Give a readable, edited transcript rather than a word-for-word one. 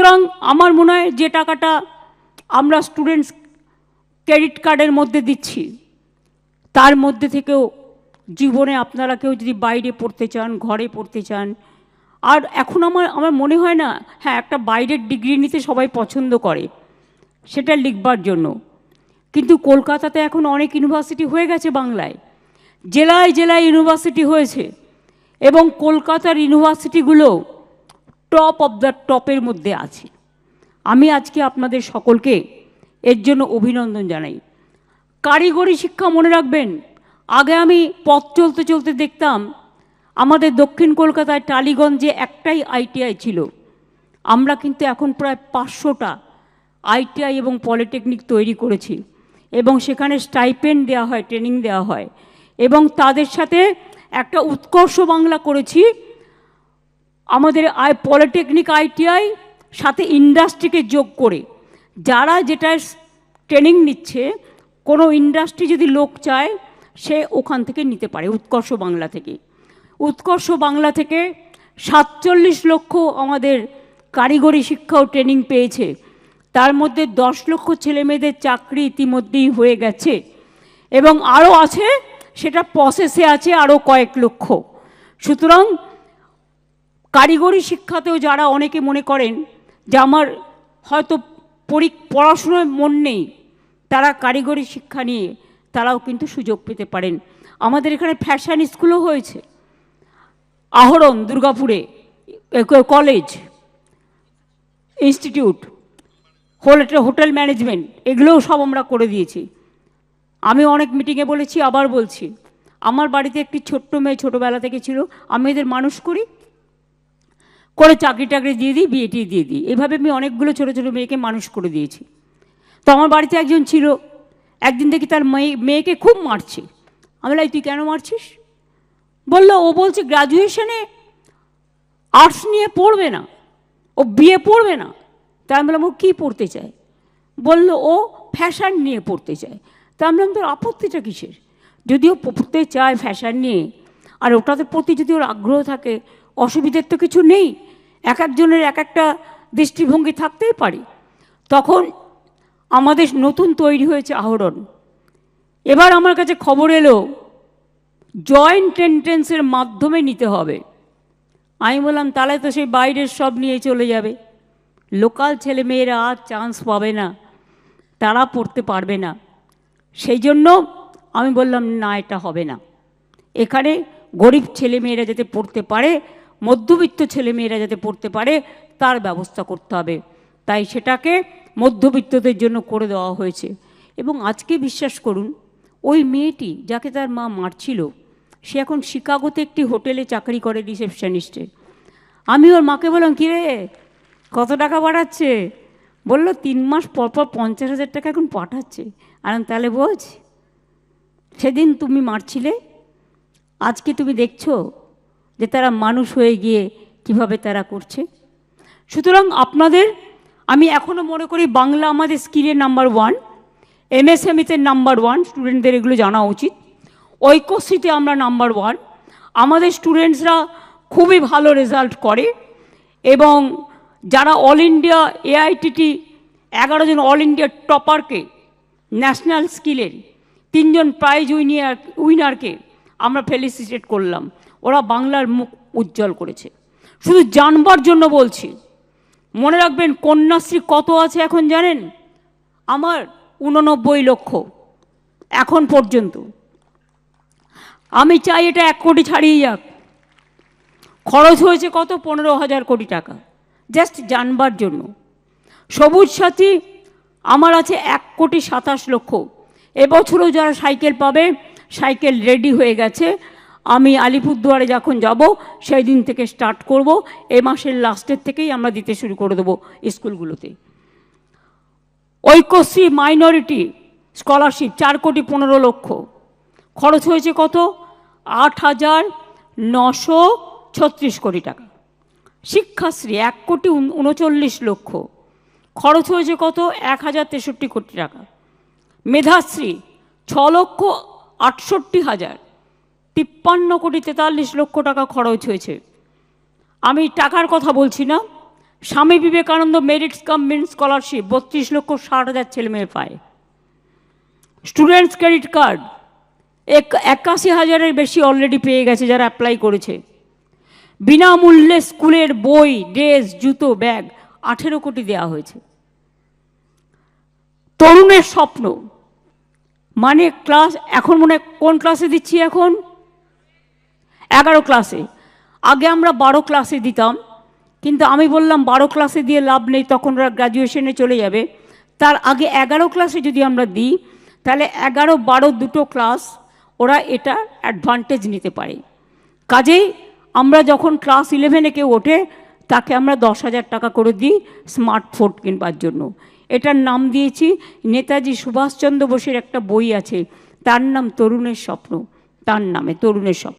সুতরাং আমার মনে হয় যে টাকাটা আমরা স্টুডেন্টস ক্রেডিট কার্ডের মধ্যে দিচ্ছি, তার মধ্যে থেকেও জীবনে আপনারা কেউ যদি বাইরে পড়তে চান, ঘরে পড়তে চান, আর এখন আমার মনে হয় না, হ্যাঁ একটা বাইরের ডিগ্রি নিতে সবাই পছন্দ করে সেটা লিখবার জন্য, কিন্তু কলকাতাতে এখন অনেক ইউনিভার্সিটি হয়ে গেছে, বাংলায় জেলায় জেলায় ইউনিভার্সিটি হয়েছে, এবং কলকাতার ইউনিভার্সিটিগুলো টপ অফ দ্য টপের মধ্যে আছে। আমি আজকে আপনাদের সকলকে এর জন্য অভিনন্দন জানাই। কারিগরি শিক্ষা মনে রাখবেন, আগে আমি পথ চলতে চলতে দেখতাম আমাদের দক্ষিণ কলকাতায় টালিগঞ্জে একটাই আইটিআই ছিল, আমরা কিন্তু এখন প্রায় 500টা আইটিআই এবং পলিটেকনিক তৈরি করেছি, এবং সেখানে স্টাইপেন্ড দেওয়া হয়, ট্রেনিং দেওয়া হয়, এবং তাদের সাথে একটা উৎকর্ষ বাংলা করেছি। আমাদের পলিটেকনিক আইটিআই সাথে ইন্ডাস্ট্রিকে যোগ করে, যারা যেটা ট্রেনিং নিচ্ছে কোনো ইন্ডাস্ট্রি যদি লোক চায় সে ওখান থেকে নিতে পারে, উৎকর্ষ বাংলা থেকে। উৎকর্ষ বাংলা থেকে 47 লক্ষ আমাদের কারিগরি শিক্ষা ও ট্রেনিং পেয়েছে, তার মধ্যে 10 লক্ষ ছেলেমেয়েদের চাকরি ইতিমধ্যেই হয়ে গেছে, এবং আরও আছে, সেটা প্রসেসে আছে আরও কয়েক লক্ষ। সুতরাং কারিগরি শিক্ষাতেও যারা অনেকে মনে করেন যে আমার হয়তো পড়াশোনায় মন নেই, তারা কারিগরি শিক্ষা নিয়ে তারাও কিন্তু সুযোগ পেতে পারেন। আমাদের এখানে ফ্যাশন স্কুলও হয়েছে, আহরণ দুর্গাপুরে কলেজ, ইনস্টিটিউট, হোটেল ম্যানেজমেন্ট, এগুলোও সব আমরা করে দিয়েছি। আমি অনেক মিটিংয়ে বলেছি, আবার বলছি, আমার বাড়িতে একটি ছোট্ট মেয়ে ছোটোবেলা থেকে ছিল, আমি এদের মানুষ করি, করে চাকরি টাকরি দিয়ে দিই, বিয়েটি দিয়ে দিই, এভাবে আমি অনেকগুলো ছোটো ছোটো মেয়েকে মানুষ করে দিয়েছি। তো আমার বাড়িতে একজন ছিল, একদিন দেখি তার মেয়েকে খুব মারছে। আমি বললাম, তুই কেন মারছিস? বললো, ও বলছে গ্র্যাজুয়েশনে আর্টস নিয়ে পড়বে না, ও বিয়ে পড়বে না। তাই আমি বললাম, ও কী পড়তে চায়? বললো, ও ফ্যাশন নিয়ে পড়তে চায়। তা আমি বললাম, তোর আপত্তিটা কিসের? যদিও পড়তে চায় ফ্যাশন নিয়ে, আর ওটাতে প্রতি যদি ওর আগ্রহ থাকে, অসুবিধার তো কিছু নেই, এক একজনের এক একটা দৃষ্টিভঙ্গি থাকতেই পারে। তখন আমাদের নতুন তৈরি হয়েছে আহরণ। এবার আমার কাছে খবর এলো জয়েন্ট এন্ট্রেন্সের মাধ্যমে নিতে হবে। আমি বললাম, তাহলে তো সেই বাইরের সব নিয়ে চলে যাবে, লোকাল ছেলেমেয়েরা আর চান্স পাবে না, তারা পড়তে পারবে না। সেই জন্য আমি বললাম, না, এটা হবে না, এখানে গরিব ছেলেমেয়েরা যাতে পড়তে পারে, মধ্যবিত্ত ছেলেমেয়েরা যাতে পড়তে পারে, তার ব্যবস্থা করতে হবে। তাই সেটাকে মধ্যবিত্তদের জন্য করে দেওয়া হয়েছে। এবং আজকে বিশ্বাস করুন, ওই মেয়েটি যাকে তার মা মারছিল, সে এখন শিকাগোতে একটি হোটেলে চাকরি করে রিসেপশনিস্টে। আমি ওর মাকে বললাম, কী রে, কত টাকা পাঠাচ্ছে? বললো, 3 মাস পর পর 50,000 টাকা এখন পাঠাচ্ছে। আর তাহলে বোঝ, সেদিন তুমি মারছিলে, আজকে তুমি দেখছো যে তারা মানুষ হয়ে গিয়ে কিভাবে তারা করছে। সুতরাং আপনাদের, আমি এখনও মনে করি বাংলা আমাদের স্কিলের নাম্বার 1, এমএসএমইতে নাম্বার 1, স্টুডেন্টদের এগুলো জানা উচিত। ঐক্যশ্রীতে আমরা নাম্বার 1, আমাদের স্টুডেন্টসরা খুবই ভালো রেজাল্ট করে, এবং যারা অল ইন্ডিয়া এআইটিটি 11 জন অল ইন্ডিয়া টপারকে, ন্যাশনাল স্কিলের 3 জন প্রাইজ উইনারকে আমরা ফেলিসিটেট করলাম। ওরা বাংলার মুখ উজ্জ্বল করেছে। শুধু জানবার জন্য বলছি, মনে রাখবেন কন্যাশ্রী কত আছে এখন জানেন? আমার 89 লক্ষ এখন পর্যন্ত। আমি চাই এটা 1 কোটি ছাড়িয়ে যাক। খরচ হয়েছে কত? 15,000 কোটি টাকা, জাস্ট জানবার জন্য। সবুজ সাথী আমার আছে 1,27 লক্ষ। এবছরও যারা সাইকেল পাবে, সাইকেল রেডি হয়ে গেছে। আমি আলিপুরদুয়ারে যখন যাব সেই দিন থেকে স্টার্ট করব, এই মাসের লাস্টের থেকেই আমরা দিতে শুরু করে দেবো স্কুলগুলোতে। ঐক্যশ্রী মাইনরিটি স্কলারশিপ 4,15 লক্ষ। খরচ হয়েছে কত? 8,936 কোটি টাকা। শিক্ষাশ্রী 1,39 লক্ষ। খরচ হয়েছে কত? 1,063 কোটি টাকা। মেধাশ্রী 6,68,000, 53,43 লক্ষ টাকা খরচ হয়েছে। আমি টাকার কথা বলছি না, স্বামী বিবেকানন্দ মেরিটস কাম মেরিট স্কলারশিপ 32,60,000 ছেলে মেয়ে পায়। স্টুডেন্টস ক্রেডিট কার্ড 81,000-এর বেশি অলরেডি পেয়ে গেছে যারা অ্যাপ্লাই করেছে। বিনামূল্যে স্কুলের বই, ড্রেস, জুতো, ব্যাগ 18 কোটি দেওয়া হয়েছে। তরুণের স্বপ্ন মানে ক্লাস, এখন মনে হয় কোন ক্লাসে দিচ্ছি এখন? 11 ক্লাসে। আগে আমরা 12 ক্লাসে দিতাম, কিন্তু আমি বললাম 12 ক্লাসে দিয়ে লাভ নেই, তখন ওরা গ্র্যাজুয়েশনে চলে যাবে। তার আগে 11 ক্লাসে যদি আমরা দিই, তাহলে 11-12 দুটো ক্লাস ওরা এটা অ্যাডভান্টেজ নিতে পারে। কাজেই আমরা যখন ক্লাস 11-এ কেউ ওঠে, তাকে আমরা 10,000 টাকা করে দিই স্মার্টফোন কিনবার জন্য। এটার নাম দিয়েছি, নেতাজি সুভাষচন্দ্র বোসের একটা বই আছে, তার নাম তরুণের স্বপ্ন, তার নামে তরুণের স্বপ্ন।